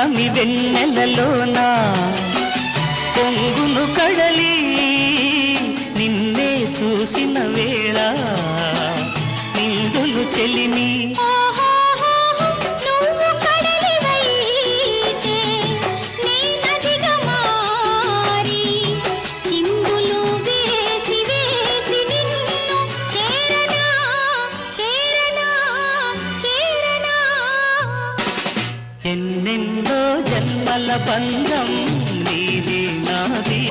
పున్నమి వెన్నెలలోనా పొంగును కడలి నిన్నే చూసిన వేళ నిండులు చెలిమి ఎన్నెన్నో జన్మల బంధం నీది నాది